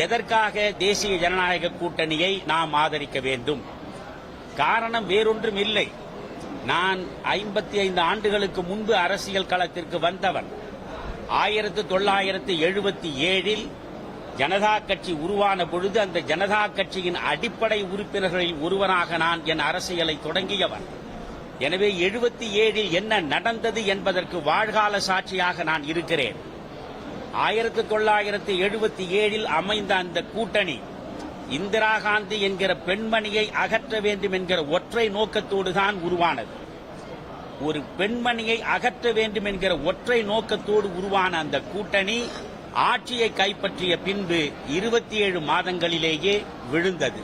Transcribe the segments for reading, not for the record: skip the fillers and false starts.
எதற்காக தேசிய ஜனநாயக கூட்டணியை நாம் ஆதரிக்க வேண்டும்? காரணம் வேறொன்றும் இல்லை. நான் 55 ஆண்டுகளுக்கு முன்பு அரசியல் களத்திற்கு வந்தவன். 1977 ஜனதா கட்சி உருவான பொழுது அந்த ஜனதா கட்சியின் அடிப்படை உறுப்பினர்களில் ஒருவனாக நான் என் அரசியலை தொடங்கியவன். எனவே 77 என்ன நடந்தது என்பதற்கு வாழ்கால சாட்சியாக நான் இருக்கிறேன். 1977 அமைந்த அந்த கூட்டணி இந்திரா காந்தி என்கிற பெண்மணியை அகற்ற வேண்டும் என்கிற ஒற்றை நோக்கத்தோடு தான் உருவானது. ஒரு பெண்மணியை அகற்ற வேண்டும் என்கிற ஒற்றை நோக்கத்தோடு உருவான அந்த கூட்டணி ஆட்சியை கைப்பற்றிய பின்பு 27 மாதங்களிலேயே விழுந்தது.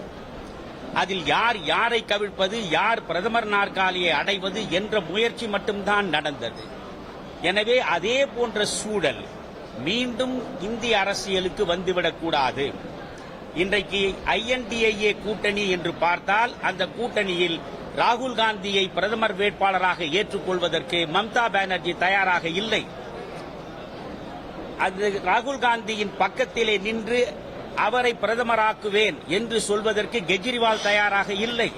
அதில் யார் யாரை கவிழ்ப்பது, யார் பிரதமர் நாற்காலியை அடைவது என்ற முயற்சி மட்டும்தான் நடந்தது. எனவே அதே போன்ற சூழல் மீண்டும் இந்திய அரசியலுக்கு வந்துவிடக்கூடாது. இன்றைக்கு INDIA கூட்டணி என்று பார்த்தால் அந்த கூட்டணியில் ராகுல் காந்தியை பிரதமர் வேட்பாளராக ஏற்றுக்கொள்வதற்கு மம்தா பானர்ஜி தயாராக இல்லை. அது ராகுல் காந்தியின் பக்கத்திலே நின்று அவரை பிரதமராக்குவேன் என்று சொல்வதற்கு கெஜ்ரிவால் தயாராக இல்லை.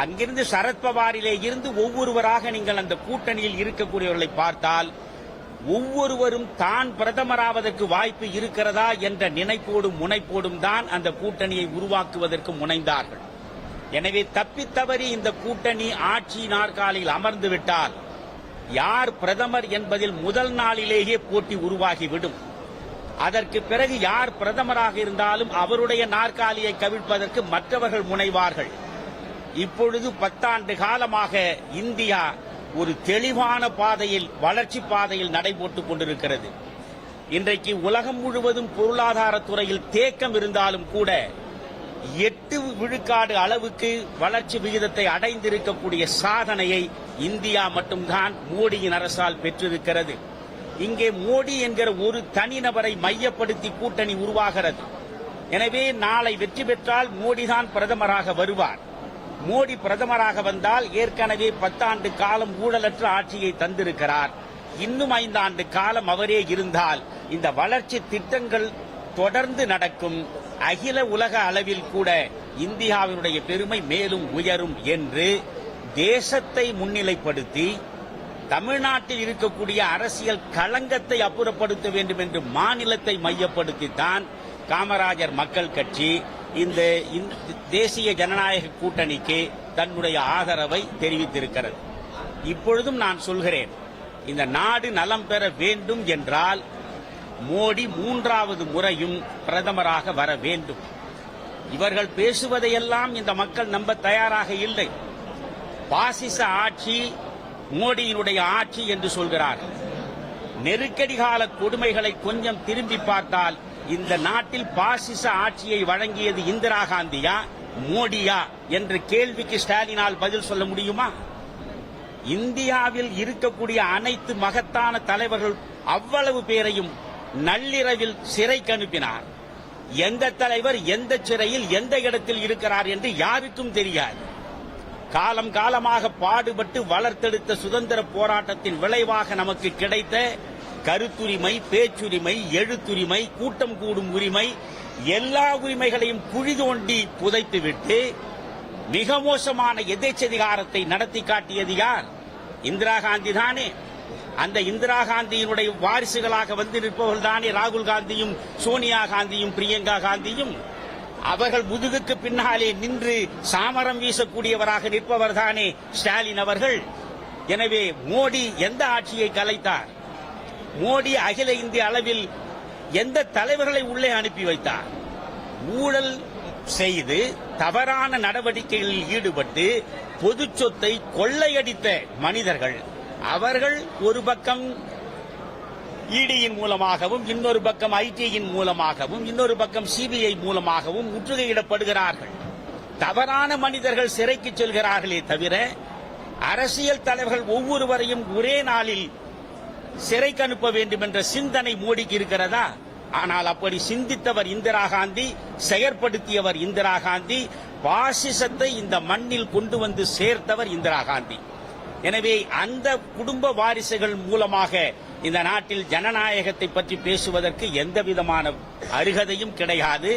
அங்கிருந்து சரத்பவாரிலே இருந்து ஒவ்வொருவராக நீங்கள் அந்த கூட்டணியில் இருக்கக்கூடியவர்களை பார்த்தால் ஒவ்வொருவரும் தான் பிரதமராவதற்கு வாய்ப்பு இருக்கிறதா என்ற நினைப்போடும் முனைப்போடும் தான் அந்த கூட்டணியை உருவாக்குவதற்கு முனைந்தார்கள். எனவே தப்பித்தவறி இந்த கூட்டணி ஆட்சி நாற்காலியில் அமர்ந்துவிட்டால் யார் பிரதமர் என்பதில் முதல் நாளிலேயே போட்டி உருவாகிவிடும். அதற்கு பிறகு யார் பிரதமராக இருந்தாலும் அவருடைய நாற்காலியை கவிழ்ப்பதற்கு மற்றவர்கள் முனைவார்கள். இப்பொழுது 10 ஆண்டு காலமாக இந்தியா ஒரு தெளிவான பாதையில், வளர்ச்சி பாதையில் நடைபோட்டுக் கொண்டிருக்கிறது. இன்றைக்கு உலகம் முழுவதும் பொருளாதாரத்துறையில் தேக்கம் இருந்தாலும் கூட 8 விழுக்காடு அளவுக்கு வளர்ச்சி விகிதத்தை அடைந்திருக்கக்கூடிய சாதனையை இந்தியா மட்டும்தான் மோடியின் அரசால் பெற்றிருக்கிறது. இங்கே மோடி என்கிற ஒரு தனிநபரை மையப்படுத்தி கூட்டணி உருவாகிறது. எனவே நாளை வெற்றி பெற்றால் மோடிதான் பிரதமராக வருவார். மோடி பிரதமராக வந்தால் ஏற்கனவே 10 ஆண்டு காலம் ஊழலற்ற ஆட்சியை தந்திருக்கிறார். இன்னும் 5 ஆண்டு காலம் அவரே இருந்தால் இந்த வளர்ச்சி திட்டங்கள் தொடர்ந்து நடக்கும். அகில உலக அளவில் கூட இந்தியாவினுடைய பெருமை மேலும் உயரும் என்று தேசத்தை முன்னிலைப்படுத்தி தமிழ்நாட்டில் இருக்கக்கூடிய அரசியல் களங்கத்தை அப்புறப்படுத்த வேண்டும் என்று மாநிலத்தை மையப்படுத்தித்தான் காமராஜர் மக்கள் கட்சி இந்த தேசிய ஜனநாயக கூட்டணிக்கு தன்னுடைய ஆதரவை தெரிவித்திருக்கிறது. இப்பொழுதும் நான் சொல்கிறேன், இந்த நாடு நலம் பெற வேண்டும் என்றால் மோடி 3வது முறையும் பிரதமராக வர வேண்டும். இவர்கள் பேசுவதையெல்லாம் இந்த மக்கள் நம்ப தயாராக இல்லை. பாசிச ஆட்சி மோடியினுடைய ஆட்சி என்று சொல்கிறார்கள். நெருக்கடி கால கொடுமைகளை கொஞ்சம் திரும்பி பார்த்தால் இந்த நாட்டில் பாசிச ஆட்சியை வழங்கியது இந்திரா காந்தியா மோடியா என்ற கேள்விக்கு ஸ்டாலினால் பதில் சொல்ல முடியுமா? இந்தியாவில் இருக்கக்கூடிய அனைத்து மகத்தான தலைவர்கள் அவ்வளவு பேரையும் நள்ளிரவில் சிறைக்கு அனுப்பினார். எந்த தலைவர் எந்த சிறையில் எந்த இடத்தில் இருக்கிறார் என்று யாருக்கும் தெரியாது. காலம் காலமாக பாடுபட்டு வளர்த்தெடுத்த சுதந்திர போராட்டத்தின் விளைவாக நமக்கு கிடைத்த கருத்துரிமை, பேச்சுரிமை, எழுத்துரிமை, கூட்டம் கூடும் உரிமை, எல்லா உரிமைகளையும் குழி தோண்டி புதைத்துவிட்டு மிக மோசமான எதேச்சதிகாரத்தை நடத்தி காட்டியது யார்? இந்திரா காந்தி தானே. அந்த இந்திரா காந்தியினுடைய வாரிசுகளாக வந்து நிற்பவர்கள் தானே ராகுல் காந்தியும் சோனியா காந்தியும் பிரியங்கா காந்தியும். அவர்கள் முதுகுக்கு பின்னாலே நின்று சாமரம் வீசக்கூடியவராக நிற்பவர் தானே ஸ்டாலின் அவர்கள். எனவே மோடி எந்த ஆட்சியை கலைத்தார்? மோடி அகில இந்திய அளவில் எந்த தலைவர்களை உள்ளே அனுப்பி வைத்தார்? ஊழல் செய்து தவறான நடவடிக்கைகளில் ஈடுபட்டு பொது சொத்தை கொள்ளையடித்த மனிதர்கள். அவர்கள் ஒரு பக்கம் இடியின் மூலமாகவும், இன்னொரு பக்கம் ஐடியின் மூலமாகவும், இன்னொரு பக்கம் சிபிஐ மூலமாகவும் முற்றுகையிடப்படுகிறார்கள். தவறான மனிதர்கள் சிறைக்கு செல்கிறார்களே தவிர அரசியல் தலைவர்கள் ஒவ்வொருவரையும் ஒரே நாளில் சிறைக்கு அனுப்ப வேண்டும் என்ற சிந்தனை மோடிக்கு இருக்கிறதா? ஆனால் அப்படி சிந்தித்தவர் இந்திரா காந்தி, செயற்படுத்தியவர் இந்திரா காந்தி, பாசிசத்தை இந்த மண்ணில் கொண்டு வந்து சேர்த்தவர் இந்திரா காந்தி. எனவே அந்த குடும்ப வாரிசுகள் மூலமாக இந்த நாட்டில் ஜனநாயகத்தை பற்றி பேசுவதற்கு எந்த விதமான அருகதையும் கிடையாது.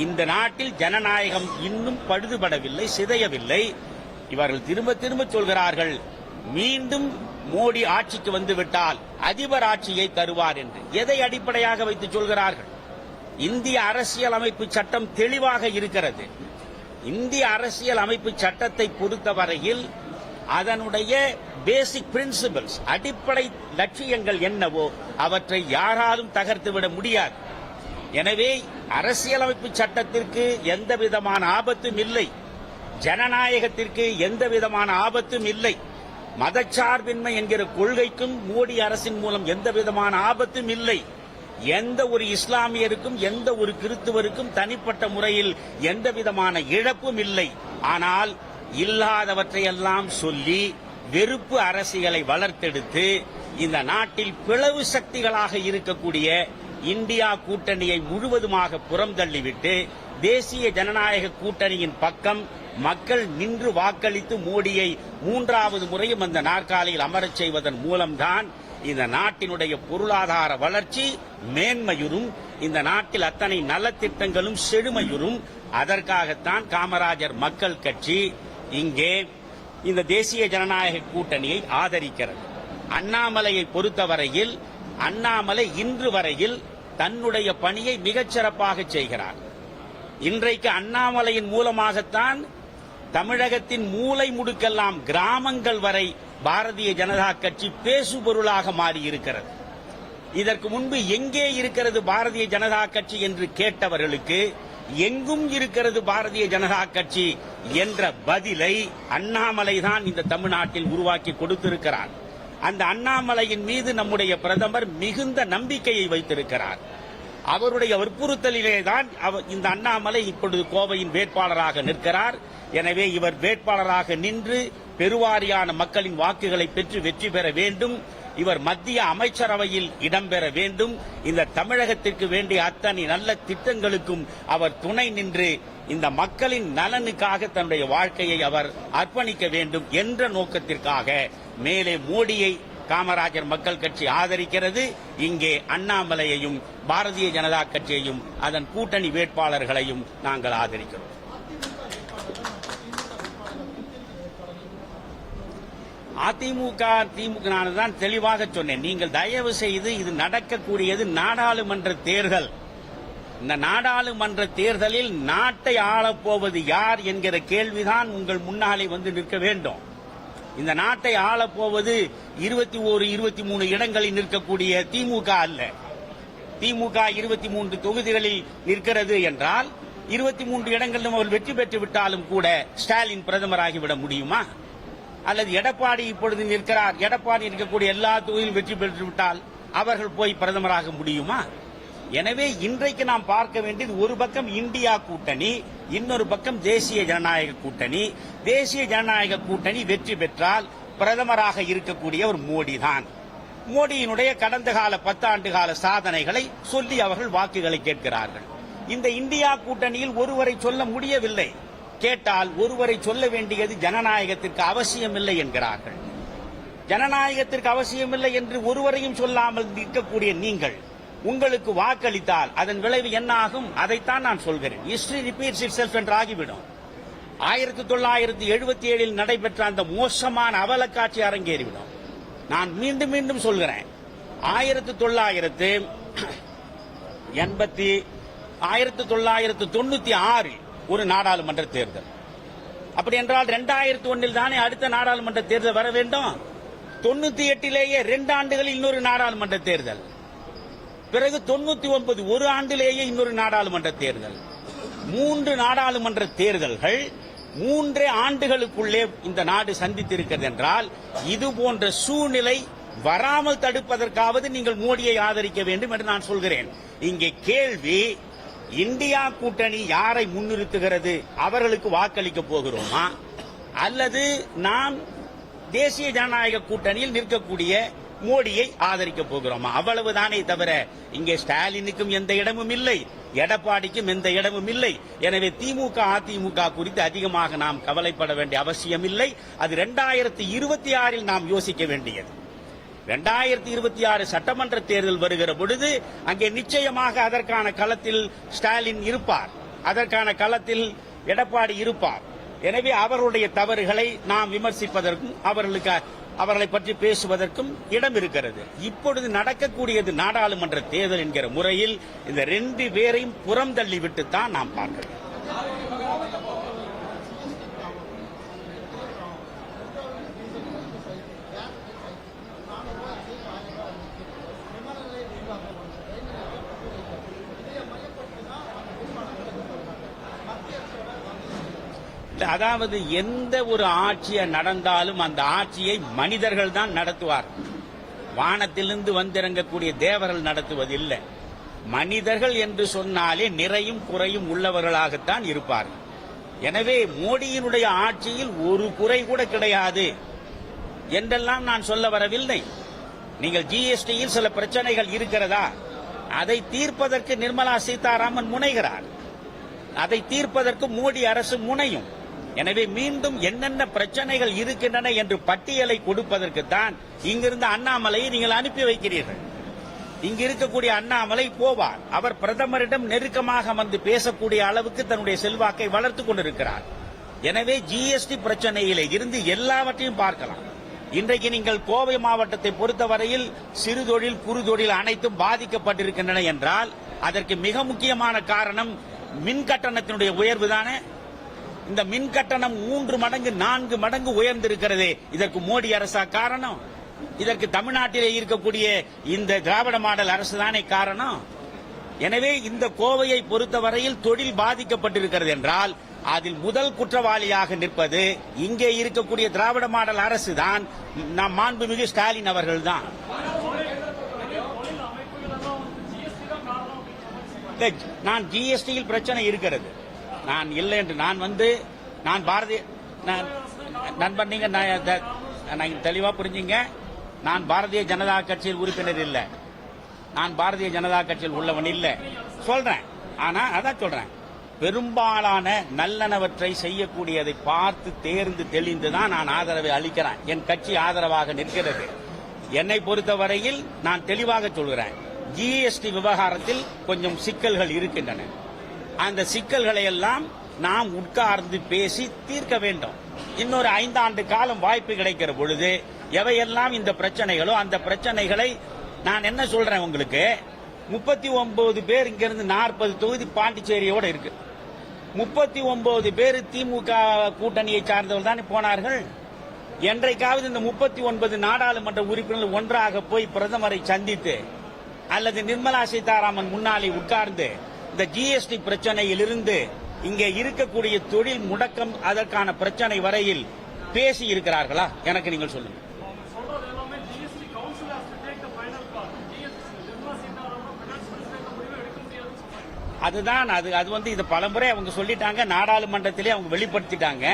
இந்த நாட்டில் ஜனநாயகம் இன்னும் பழுதுபடவில்லை, சிதையவில்லை. இவர்கள் திரும்ப திரும்ப சொல்கிறார்கள், மீண்டும் மோடி ஆட்சிக்கு வந்துவிட்டால் அதிபர் ஆட்சியை தருவார் என்று. எதை அடிப்படையாக வைத்து சொல்கிறார்கள்? இந்திய அரசியல் அமைப்பு சட்டம் தெளிவாக இருக்கிறது. இந்திய அரசியல் அமைப்பு சட்டத்தை பொறுத்தவரையில் அதனுடைய பேசிக் பிரின்சிபிள்ஸ், அடிப்படை லட்சியங்கள் என்னவோ அவற்றை யாராலும் தகர்த்துவிட முடியாது. எனவே அரசியலமைப்பு சட்டத்திற்கு எந்த விதமான ஆபத்தும் இல்லை, ஜனநாயகத்திற்கு எந்த விதமான ஆபத்தும் இல்லை, மதச்சார்பின்மை என்கிற கொள்கைக்கும் மோடி அரசின் மூலம் எந்த விதமான ஆபத்தும் இல்லை. எந்த ஒரு இஸ்லாமியருக்கும் எந்த ஒரு கிறிஸ்துவருக்கும் தனிப்பட்ட முறையில் எந்த விதமான இழப்பும் இல்லை. ஆனால் இல்லாதவற்றையெல்லாம் சொல்லி வெறுப்பு அரசியலை வளர்த்தெடுத்து இந்த நாட்டில் பிளவு சக்திகளாக இருக்கக்கூடிய இந்தியா கூட்டணியை முழுவதுமாக புறந்தள்ளிவிட்டு தேசிய ஜனநாயக கூட்டணியின் பக்கம் மக்கள் நின்று வாக்களித்து மோடியை மூன்றாவது முறையும் அந்த நாற்காலியில் அமரச் செய்வதன் மூலம்தான் இந்த நாட்டினுடைய பொருளாதார வளர்ச்சி மேன்மையுறும், இந்த நாட்டில் அத்தனை நலத்திட்டங்களும் செழுமையுறும். அதற்காகத்தான் காமராஜர் மக்கள் கட்சி இங்கே இந்த தேசிய ஜனநாயக கூட்டணியை ஆதரிக்கிறது. அண்ணாமலையை பொறுத்தவரையில் அண்ணாமலை இன்று வரையில் தன்னுடைய பணியை மிகச் சிறப்பாக செய்கிறார். இன்றைக்கு அண்ணாமலையின் மூலமாகத்தான் தமிழகத்தின் மூலை முடுக்கெல்லாம் கிராமங்கள் வரை பாரதிய ஜனதா கட்சி பேசுபொருளாக மாறியிருக்கிறது. இதற்கு முன்பு எங்கே இருக்கிறது பாரதிய ஜனதா கட்சி என்று கேட்டவர்களுக்கு எங்கும் இருக்கிறது பாரதிய ஜனதா கட்சி என்ற பதிலை அண்ணாமலைதான் இந்த தமிழ்நாட்டில் உருவாக்கி கொடுத்திருக்கிறார். அந்த அண்ணாமலையின் மீது நம்முடைய பிரதமர் மிகுந்த நம்பிக்கையை வைத்திருக்கிறார். அவருடைய வற்புறுத்தலிலேதான் இந்த அண்ணாமலை இப்பொழுது கோவையின் வேட்பாளராக நிற்கிறார். எனவே இவர் வேட்பாளராக நின்று பெருவாரியான மக்களின் வாக்குகளை பெற்று வெற்றி பெற வேண்டும். இவர் மத்திய அமைச்சரவையில் இடம்பெற வேண்டும். இந்த தமிழகத்திற்கு வேண்டிய அத்தனை நல்ல திட்டங்களுக்கும் அவர் துணை நின்று இந்த மக்களின் நலனுக்காக தன்னுடைய வாழ்க்கையை அவர் அர்ப்பணிக்க வேண்டும் என்ற நோக்கத்திற்காக மேலே மோடியை காமராஜர் மக்கள் கட்சி ஆதரிக்கிறது. இங்கே அண்ணாமலையையும் பாரதிய ஜனதா கட்சியையும் அதன் கூட்டணி வேட்பாளர்களையும் நாங்கள் ஆதரிக்கிறோம். அதிமுக திமுக தான் தெளிவாக சொன்னேன். நீங்கள் தயவு செய்து இது நடக்கக்கூடியது நாடாளுமன்ற தேர்தல். இந்த நாடாளுமன்ற தேர்தலில் நாட்டை ஆளப்போவது யார் என்கிற கேள்விதான் உங்கள் முன்னாலே வந்து நிற்க வேண்டும். இந்த நாட்டை ஆளப்போவது 21, 23 இடங்களில் நிற்கக்கூடிய திமுக அல்ல. திமுக 23 தொகுதிகளில் நிற்கிறது என்றால் 23 இடங்களிலும் அவர் வெற்றி பெற்று விட்டாலும் கூட ஸ்டாலின் பிரதமராகிவிட முடியுமா? அல்லது எடப்பாடி இப்பொழுது நிற்கிறார், எடப்பாடி இருக்கக்கூடிய எல்லா தொகுதியிலும் வெற்றி பெற்று விட்டால் அவர்கள் போய் பிரதமராக முடியுமா? எனவே இன்றைக்கு நாம் பார்க்க வேண்டியது ஒரு பக்கம் இந்தியா கூட்டணி, இன்னொரு பக்கம் தேசிய ஜனநாயக கூட்டணி. தேசிய ஜனநாயக கூட்டணி வெற்றி பெற்றால் பிரதமராக இருக்கக்கூடியவர் மோடி தான். மோடியினுடைய கடந்த கால 10 ஆண்டு கால சாதனைகளை சொல்லி அவர்கள் வாக்குகளை கேட்கிறார்கள். இந்த இந்தியா கூட்டணியில் ஒருவரை சொல்ல முடியவில்லை. கேட்டால் ஒருவரை சொல்ல வேண்டியது ஜனநாயகத்திற்கு அவசியமில்லை என்கிறார்கள். ஜனநாயகத்திற்கு அவசியமில்லை என்று ஒருவரையும் சொல்லாமல் நிற்கக்கூடிய நீங்கள் உங்களுக்கு வாக்களித்தால் அதன் விளைவு என்ன ஆகும்? அதைத்தான் நான் சொல்கிறேன். ஹிஸ்டரி ரிப்பீட்ஸ் இட்செல்ஃப் என்று ஆகிவிடும். 1977 நடைபெற்ற அந்த மோசமான அவலக்காட்சி அரங்கேறிவிடும். நான் மீண்டும் மீண்டும் சொல்கிறேன், 1996 ஒரு நாடாளுமன்ற தேர்தல். அப்படி என்றால் 2001 தானே அடுத்த நாடாளுமன்ற தேர்தல் வர வேண்டும். 98 2 ஆண்டுகளில் இன்னொரு நாடாளுமன்ற தேர்தல், பிறகு 99 ஒரு ஆண்டிலேயே இன்னொரு நாடாளுமன்ற தேர்தல். 3 நாடாளுமன்ற தேர்தல்கள் 3 ஆண்டுகளுக்குள்ளே இந்த நாடு சந்தித்திருக்கிறது என்றால் இது போன்ற சூழ்நிலை வராமல் தடுப்பதற்காவது நீங்கள் மோடியை ஆதரிக்க வேண்டும் என்று நான் சொல்கிறேன். இங்கே கேள்வி, இந்தியா கூட்டணி யாரை முன்னிறுத்துகிறது? அவர்களுக்கு வாக்களிக்க போகிறோமா, அல்லது நாம் தேசிய ஜனநாயக கூட்டணியில் நிற்கக்கூடிய மோடியை ஆதரிக்க போகிறோமா? அவ்வளவுதானே தவிர இங்கே ஸ்டாலினுக்கும் எந்த இடமும் இல்லை, எடப்பாடிக்கும் எந்த இடமும் இல்லை. எனவே திமுக அதிமுக குறித்து அதிகமாக நாம் கவலைப்பட வேண்டிய அவசியம் இல்லை. அது 2026 நாம் யோசிக்க வேண்டியது. 2026 சட்டமன்ற தேர்தல் வருகிற பொழுது அங்கே நிச்சயமாக அதற்கான களத்தில் ஸ்டாலின் இருப்பார், அதற்கான களத்தில் எடப்பாடி இருப்பார். எனவே அவர்களுடைய தவறுகளை நாம் விமர்சிப்பதற்கும் அவர்களை பற்றி பேசுவதற்கும் இடம் இருக்கிறது. இப்பொழுது நடக்கக்கூடியது நாடாளுமன்ற தேர்தல் என்கிற முறையில் இந்த 2 பேரையும் புறம் தள்ளிவிட்டுத்தான் நாம் பார்க்கிறோம். அதாவது எந்த ஒரு ஆட்சியை நடந்தாலும் அந்த ஆட்சியை மனிதர்கள் தான் நடத்துவார். வானத்திலிருந்து வந்திறங்கக்கூடிய தேவர்கள் நடத்துவதில்லை. மனிதர்கள் என்று சொன்னாலே நிறையும் குறையும் உள்ளவர்களாகத்தான் இருப்பார். எனவே மோடியினுடைய ஆட்சியில் ஒரு குறை கூட கிடையாது என்றெல்லாம் நான் சொல்ல வரவில்லை. நீங்கள் ஜிஎஸ்டியில் சில பிரச்சனைகள் இருக்கிறதா, அதை தீர்ப்பதற்கு நிர்மலா சீதாராமன் முனைகிறார், அதை தீர்ப்பதற்கு மோடி அரசு முனையும். எனவே மீண்டும் என்னென்ன பிரச்சனைகள் இருக்கின்றன என்று பட்டியலை கொடுப்பதற்குத்தான் இங்கிருந்து அண்ணாமலையை நீங்கள் அனுப்பி வைக்கிறீர்கள். இங்கு இருக்கக்கூடிய அண்ணாமலை போவார், அவர் பிரதமரிடம் நெருக்கமாக வந்து பேசக்கூடிய அளவுக்கு தன்னுடைய செல்வாக்கை வளர்த்துக் கொண்டிருக்கிறார். எனவே ஜிஎஸ்டி பிரச்சனையிலே இருந்து எல்லாவற்றையும் பார்க்கலாம். இன்றைக்கு நீங்கள் கோவை மாவட்டத்தை பொறுத்தவரையில் சிறு தொழில் குறு தொழில் அனைத்தும் பாதிக்கப்பட்டிருக்கின்றன என்றால் அதற்கு மிக முக்கியமான காரணம் மின் கட்டணத்தினுடைய உயர்வு தானே. இந்த மின் கட்டணம் 3 மடங்கு 4 மடங்கு உயர்ந்திருக்கிறது. இதற்கு மோடி அரசா காரணம்? இதற்கு தமிழ்நாட்டிலே இருக்கக்கூடிய இந்த திராவிட மாடல் அரசு தானே காரணம்? எனவே இந்த கோவையை பொறுத்தவரையில் தொழில் பாதிக்கப்பட்டிருக்கிறது என்றால் அதில் முதல் குற்றவாளியாக நிற்பது இங்கே இருக்கக்கூடிய திராவிட மாடல் அரசு தான், நம் மாண்புமிகு ஸ்டாலின் அவர்கள் தான். நான் ஜிஎஸ்டியில் பிரச்சனை இருக்கிறது, நான் இல்லை என்று நான் பாரதிய நண்பன், நீங்க தெளிவா புரிஞ்சுங்க. நான் பாரதிய ஜனதா கட்சியில் உறுப்பினர் இல்லை, நான் பாரதிய ஜனதா கட்சியில் உள்ளவன் இல்லை சொல்றேன். ஆனா அதான் சொல்றேன், பெரும்பாலான நல்லனவற்றை செய்யக்கூடியதை பார்த்து தேர்ந்து தெளிந்துதான் நான் ஆதரவை அளிக்கிறேன். என் கட்சி ஆதரவாக நிற்கிறது. என்னை பொறுத்தவரையில் நான் தெளிவாக சொல்கிறேன், ஜிஎஸ்டி விவகாரத்தில் கொஞ்சம் சிக்கல்கள் இருக்கின்றன. அந்த சிக்கல்களை எல்லாம் நாம் உட்கார்ந்து பேசி தீர்க்க வேண்டும். இன்னொரு 5 ஆண்டு காலம் வாய்ப்பு கிடைக்கிற பொழுது எவையெல்லாம் இந்த பிரச்சனைகளோ அந்த பிரச்சனைகளை நான் என்ன சொல்றேன், உங்களுக்கு 39 பேர் இங்கிருந்து 40 தொகுதி பாண்டிச்சேரியோட இருக்கு. 39 பேர் திமுக கூட்டணியை சார்ந்தவர்கள் தான் போனார்கள். என்றைக்காவது இந்த 39 நாடாளுமன்ற உறுப்பினர்கள் ஒன்றாக போய் பிரதமரை சந்தித்து அல்லது நிர்மலா சீதாராமன் முன்னாலே உட்கார்ந்து இந்த ஜிஎஸ்டி பிரச்சனையிலிருந்து இங்கே இருக்கக்கூடிய தொழில் முடக்கம் அதற்கான பிரச்சனை வரையில் பேசி இருக்கிறார்களா? எனக்கு நீங்கள் சொல்லுங்க. அதுதான் அது வந்து இது பலமுறை அவங்க சொல்லிட்டாங்க, நாடாளுமன்றத்திலே அவங்க வெளிப்படுத்திட்டாங்க.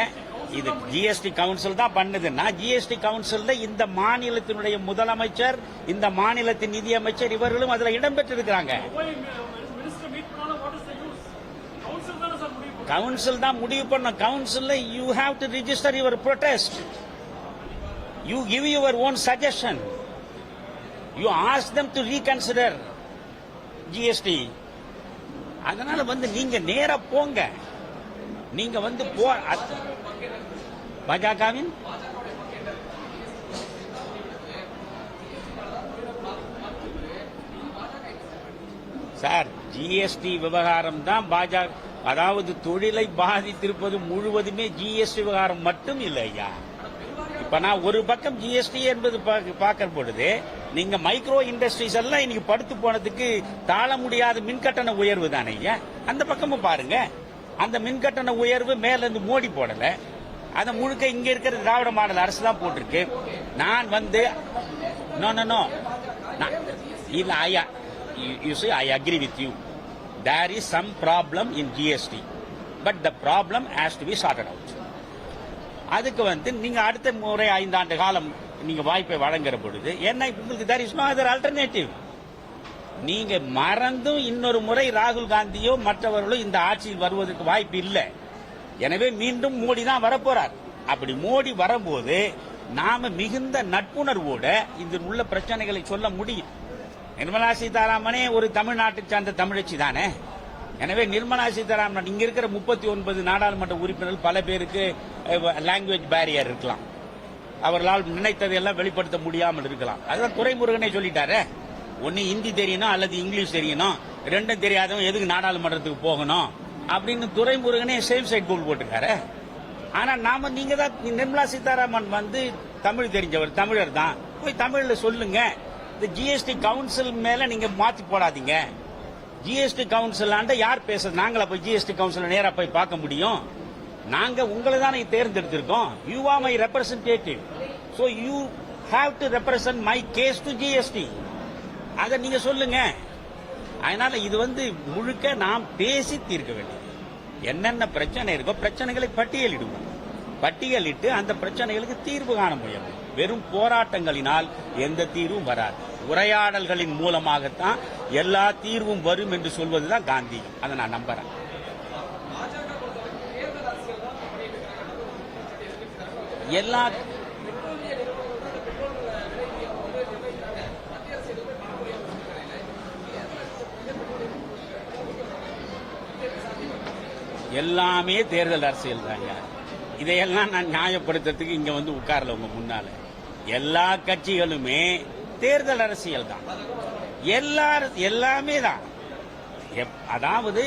இது ஜிஎஸ்டி கவுன்சில் தான் பண்ணுதுன்னா, ஜிஎஸ்டி கவுன்சில் இந்த மாநிலத்தினுடைய முதலமைச்சர், இந்த மாநிலத்தின் நிதியமைச்சர் இவர்களும் அதுல இடம்பெற்றிருக்கிறாங்க. கவுன்சில் தான் முடிவு பண்ண. Council you have to register your protest, you give your own suggestion, you ask them to reconsider GST. அதனால வந்து நீங்க நேரா போங்க, நீங்க வந்து பாஜகவின் சார் ஜிஎஸ்டி விவகாரம் தான் பாஜக, அதாவது தொழிலை பாதித்திருப்பது முழுவதுமே ஜிஎஸ்டி விவகாரம் மட்டும் இல்லை ஐயா. இப்ப நான் ஒரு பக்கம் ஜிஎஸ்டி என்பது பார்க்கிற பொழுது நீங்க மைக்ரோ இண்டஸ்ட்ரீஸ் எல்லாம் இன்னைக்கு படுத்து போனதுக்கு தாழ முடியாத மின்கட்டண உயர்வு தானே ஐயா. அந்த பக்கமும் பாருங்க, அந்த மின்கட்டண உயர்வு மேல இருந்து மோடி போடல, அதை முழுக்க இங்க இருக்கிற திராவிட மாடல் அரசு தான் போட்டிருக்கு. நான் வந்து I agree with you. There is some problem in GST, but the problem has to be sorted out. அதுக்கு வந்து நீங்க அடுத்த முறை 5 ஆண்டு காலம் நீங்க வாய்ப்பை வழங்குற பொழுது என்ன உங்களுக்கு there is no other alternative. நீங்க மறந்தும் இன்னொரு முறை ராகுல் காந்தியோ மற்றவர்களோ இந்த ஆட்சியில் வருவதற்கு வாய்ப்பு இல்லை. எனவே மீண்டும் மோடி தான் வரப்போறார். அப்படி மோடி வரும்போது நாம மிகுந்த நட்புணர்வோட இதில் உள்ள பிரச்சனைகளை சொல்ல முடியும். நிர்மலா சீதாராமனே ஒரு தமிழ்நாட்டை சார்ந்த தமிழச்சி தானே. எனவே நிர்மலா சீதாராமன் இங்க இருக்கிற 39 நாடாளுமன்ற உறுப்பினர்கள் பல பேருக்கு லாங்குவேஜ் பேரியர் இருக்கலாம், அவர்களால் நினைத்ததையெல்லாம் வெளிப்படுத்த முடியாமல் இருக்கலாம். அதுதான் துரைமுருகனே சொல்லிட்டாரு, ஒன்னு ஹிந்தி தெரியணும் அல்லது இங்கிலீஷ் தெரியணும், ரெண்டும் தெரியாதவன் எதுக்கு நாடாளுமன்றத்துக்கு போகணும் அப்படின்னு துரைமுருகனே சேம் சைட் கோல் போட்டிருக்காரு. ஆனா நாம நீங்க தான் நிர்மலா சீதாராமன் வந்து தமிழ் தெரிஞ்சவர், தமிழர் தான், போய் தமிழ்ல சொல்லுங்க. இந்த ஜிஎஸ்டி கவுன்சில் மேல நீங்க மாத்தி போடாதீங்க. ஜிஎஸ்டி கவுன்சில் ஆண்ட யார் பேசுறது? நாங்களா போய் ஜிஎஸ்டி கவுன்சில் நேரா போய் பார்க்க முடியும்? நாங்க உங்களை தானே தேர்ந்தெடுத்திருக்கோம். You are my representative, so you have to represent my case to GST. அதை நீங்க சொல்லுங்க. அதனால இது வந்து முழுக்க நாம் பேசி தீர்க்க வேண்டியது. என்னென்ன பிரச்சனை இருக்கோ பிரச்சனைகளை பட்டியலிடுவோம், பட்டியலிட்டு அந்த பிரச்சனைகளுக்கு தீர்வு காண முயலும். வெறும் போராட்டங்களினால் எந்த தீர்வும் வராது. உரையாடல்களின் மூலமாகத்தான் எல்லா தீர்வும் வரும் என்று சொல்வதுதான் காந்தி. அதை நான் நம்புறேன். எல்லா எல்லாமே தேர்தல் அரசியல் தாங்க. இதையெல்லாம் நான் நியாயப்படுத்துறதுக்கு இங்க வந்து உட்கார்ல உங்க முன்னால. எல்லா கட்சிகளுமே தேர்தல் அரசியல் தான், எல்லாமே தான். அதாவது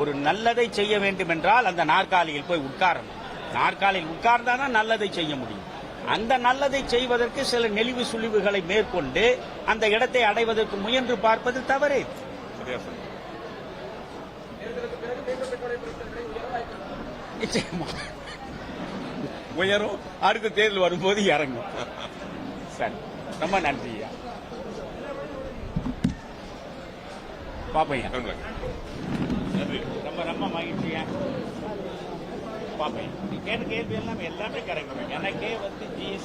ஒரு நல்லதை செய்ய வேண்டும் என்றால் அந்த நாற்காலியில் போய் உட்காரணும். நாற்காலியில் உட்கார்ந்தாதான் நல்லதை செய்ய முடியும். அந்த நல்லதை செய்வதற்கு சில நெளிவு சுழிவுகளை மேற்கொண்டு அந்த இடத்தை அடைவதற்கு முயன்று பார்ப்பது தவறு. நிச்சயமா உயரும், அடுத்த தேர்தல் வரும்போது இறங்கும். சரி, ரொம்ப நன்றியா. பாப்பையா ரொம்ப ரொம்ப மகிழ்ச்சியா. பாப்பேன் நீ கேள்வி எல்லாமே கரெக்ட். எனக்கே வந்து ஜிஎஸ்டி